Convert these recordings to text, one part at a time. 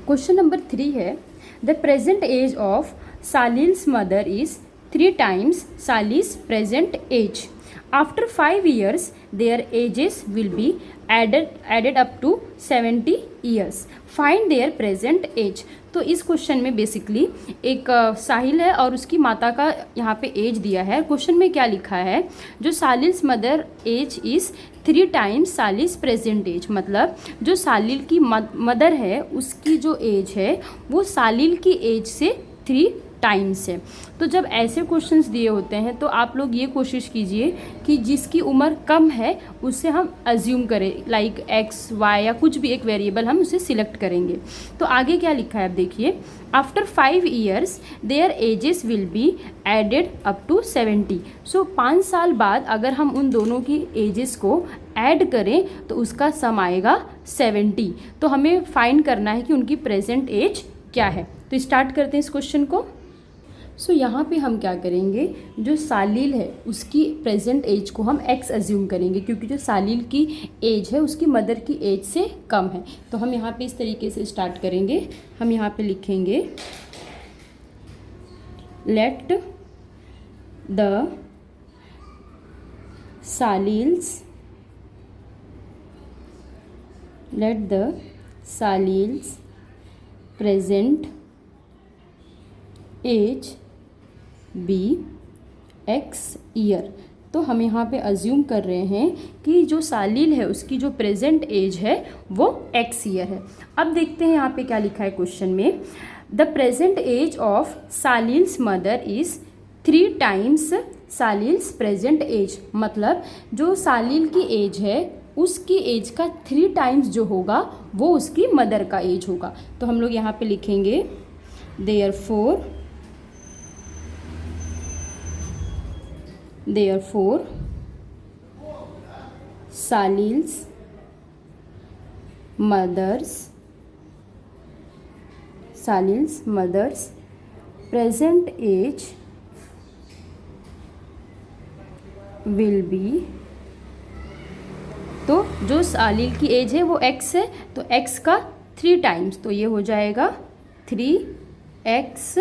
Question number 3 है, the present age of Salil's mother is 3 times Salil's present age. After 5 years their ages will be added up to 70 years. Find their present age. तो इस question में basically एक साहिल है और उसकी माता का यहाँ पे एज दिया है. क्वेश्चन में क्या लिखा है, जो Salil's mother age is 3 times Salil's present age. मतलब जो सालिल की मदर है उसकी जो एज है वो सालिल की एज से 3 टाइम्स है. तो जब ऐसे क्वेश्चंस दिए होते हैं तो आप लोग ये कोशिश कीजिए कि जिसकी उम्र कम है उससे हम अज्यूम करें, लाइक एक्स वाई या कुछ भी एक वेरिएबल हम उसे सिलेक्ट करेंगे. तो आगे क्या लिखा है आप देखिए, after 5 years there ages will be added up to 70. So 5 साल बाद अगर हम उन दोनों की एजेस को ऐड करें तो उसका सम आएगा 70. तो हमें फाइंड करना है कि उनकी प्रेजेंट एज क्या है. तो स्टार्ट करते हैं इस क्वेश्चन को. सो यहाँ पे हम क्या करेंगे, जो सालिल है उसकी प्रेजेंट एज को हम एक्स अज्यूम करेंगे क्योंकि जो सालिल की एज है उसकी मदर की एज से कम है. तो हम यहाँ पे इस तरीके से स्टार्ट करेंगे. हम यहाँ पे लिखेंगे let the Salil's present age be x year. तो हम यहाँ पे अज्यूम कर रहे हैं कि जो सालिल है उसकी जो प्रेजेंट एज है वो एक्स ईयर है. अब देखते हैं यहाँ पे क्या लिखा है क्वेश्चन में, the present age of Salil's mother is 3 times Salil's present age. मतलब जो सालिल की एज है उसकी एज का 3 times जो होगा वो उसकी मदर का एज होगा. तो हम लोग यहाँ पे लिखेंगे Therefore, Salil's mother's present age will be. तो जो सालिल की एज है वो x है तो x का 3 times, तो ये हो जाएगा 3x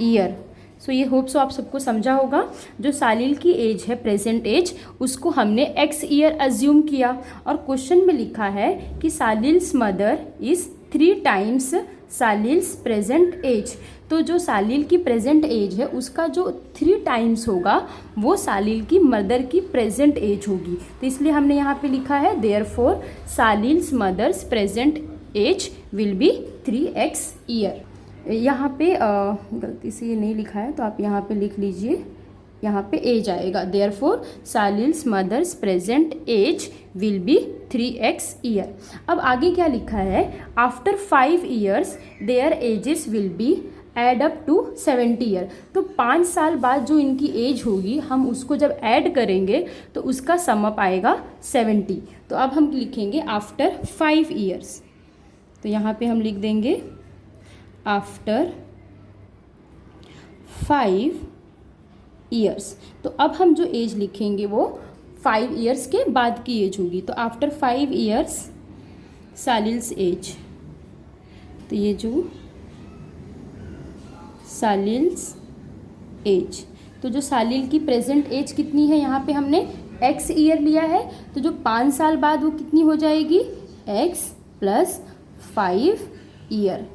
ईयर. सो ये होप सो आप सबको समझा होगा. जो सालिल की एज है प्रेजेंट एज उसको हमने एक्स ईयर अज्यूम किया और क्वेश्चन में लिखा है कि Salil's mother is 3 times Salil's present age. तो जो सालिल की प्रेजेंट एज है उसका जो 3 times होगा वो सालिल की मदर की प्रेजेंट एज होगी. तो इसलिए हमने यहाँ पे लिखा है therefore Salil's mother's present age will be 3x year. यहाँ पे गलती से ये नहीं लिखा है तो आप यहाँ पे लिख लीजिए, यहाँ पे एज आएगा. Therefore Salil's mother's present age will be 3x year. अब आगे क्या लिखा है, after 5 years there ages will be add up to 70 year. तो 5 साल बाद जो इनकी एज होगी हम उसको जब ऐड करेंगे तो उसका सम अप आएगा 70. तो अब हम लिखेंगे आफ्टर 5 years. तो यहाँ पे हम लिख देंगे आफ्टर 5 years. तो अब हम जो एज लिखेंगे वो 5 years के बाद की एज होगी. तो आफ्टर 5 years सालिल्स एज. तो ये जो सालिल्स एज, तो जो सालिल की प्रेजेंट एज कितनी है, यहाँ पे हमने एक्स ईयर लिया है तो जो 5 साल बाद वो कितनी हो जाएगी, एक्स प्लस 5 ईयर.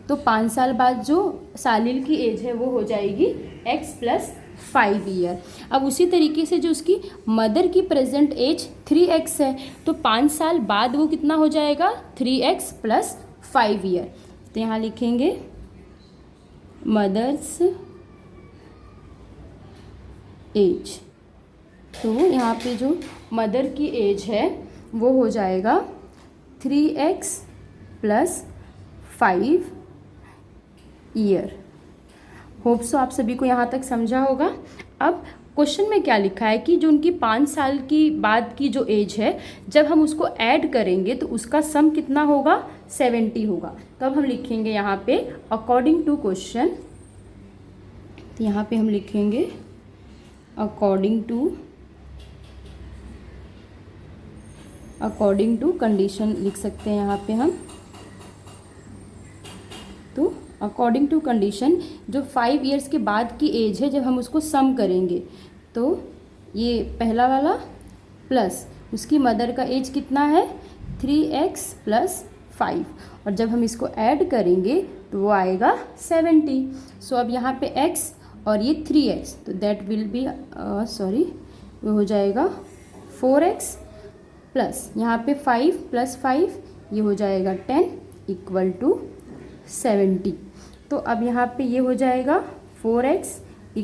तो 5 साल बाद जो सालिल की एज है वो हो जाएगी x प्लस 5 ईयर. अब उसी तरीके से जो उसकी मदर की प्रेजेंट एज 3x है तो 5 साल बाद वो कितना हो जाएगा, 3x प्लस 5 ईयर. तो यहाँ लिखेंगे मदर्स एज. तो यहाँ पे जो मदर की एज है वो हो जाएगा 3x plus 5 year. Hope so आप सभी को यहाँ तक समझा होगा. अब क्वेश्चन में क्या लिखा है कि जो उनकी 5 साल की बाद की जो एज है जब हम उसको ऐड करेंगे तो उसका सम कितना होगा, 70 होगा. तो अब हम लिखेंगे यहाँ पे अकॉर्डिंग टू क्वेश्चन. तो यहाँ पे हम लिखेंगे अकॉर्डिंग टू कंडीशन लिख सकते हैं यहाँ पे हम. अकॉर्डिंग टू कंडीशन जो 5 ईयर्स के बाद की एज है, जब हम उसको सम करेंगे तो ये पहला वाला प्लस उसकी मदर का एज कितना है 3x + 5, और जब हम इसको ऐड करेंगे तो वो आएगा 70। सो अब यहाँ पे x और ये 3x, तो दैट विल बी वो हो जाएगा 4x प्लस यहाँ पे 5 + 5 ये हो जाएगा 10 = 70। तो अब यहाँ पे ये हो जाएगा 4x =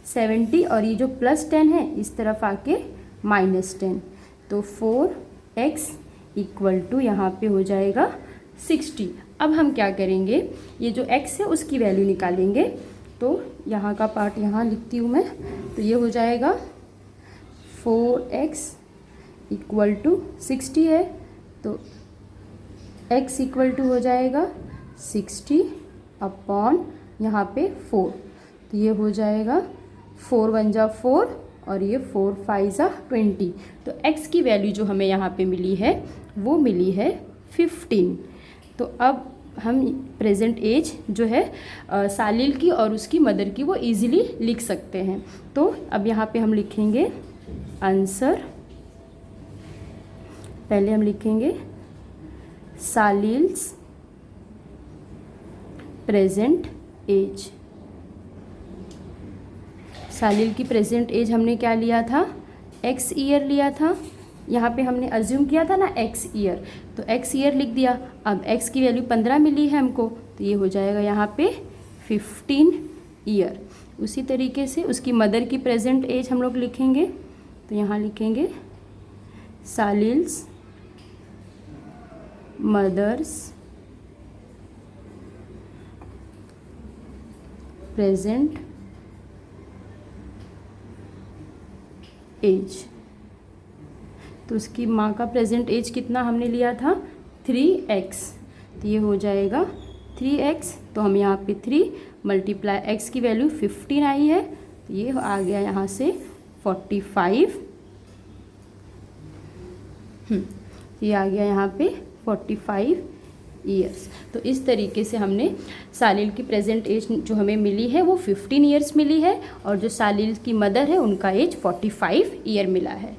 70, और ये जो +10 है इस तरफ आके -10, तो 4x = यहाँ पे हो जाएगा 60। अब हम क्या करेंगे, ये जो x है उसकी वैल्यू निकालेंगे। तो यहाँ का पार्ट यहाँ लिखती हूँ मैं, तो ये हो जाएगा 4x = 60 है, तो x = हो जाएगा 60 अपॉन यहाँ पे 4, तो ये हो जाएगा 4 × 1 = 4 और ये 4 × 5 = 20। तो x की वैल्यू जो हमें यहाँ पे मिली है वो मिली है 15। तो अब हम प्रेजेंट एज जो है सालिल की और उसकी मदर की वो इजीली लिख सकते हैं। तो अब यहाँ पे हम लिखेंगे आंसर, पहले हम लिखेंगे सालिल्स प्रेजेंट एज। सालिल की प्रेजेंट एज हमने क्या लिया था, x ईयर लिया था। यहाँ पे हमने अज्यूम किया था ना x ईयर, तो x ईयर लिख दिया। अब x की वैल्यू 15 मिली है हमको, तो ये हो जाएगा यहाँ पे 15 ईयर। उसी तरीके से उसकी मदर की प्रेजेंट एज हम लोग लिखेंगे, तो यहाँ लिखेंगे सालिल्स मदर्स प्रेजेंट एज। तो उसकी माँ का प्रेजेंट एज कितना हमने लिया था 3x, तो ये हो जाएगा 3x। तो हम यहाँ पे 3 × x की वैल्यू 15 आई है, तो ये आ गया यहाँ से 45। ये आ गया यहाँ पे 45 ईयर्स। तो इस तरीके से हमने सालिल की प्रेजेंट एज जो हमें मिली है वो 15 ईयर्स मिली है, और जो सालिल की मदर है उनका एज 45 ईयर मिला है।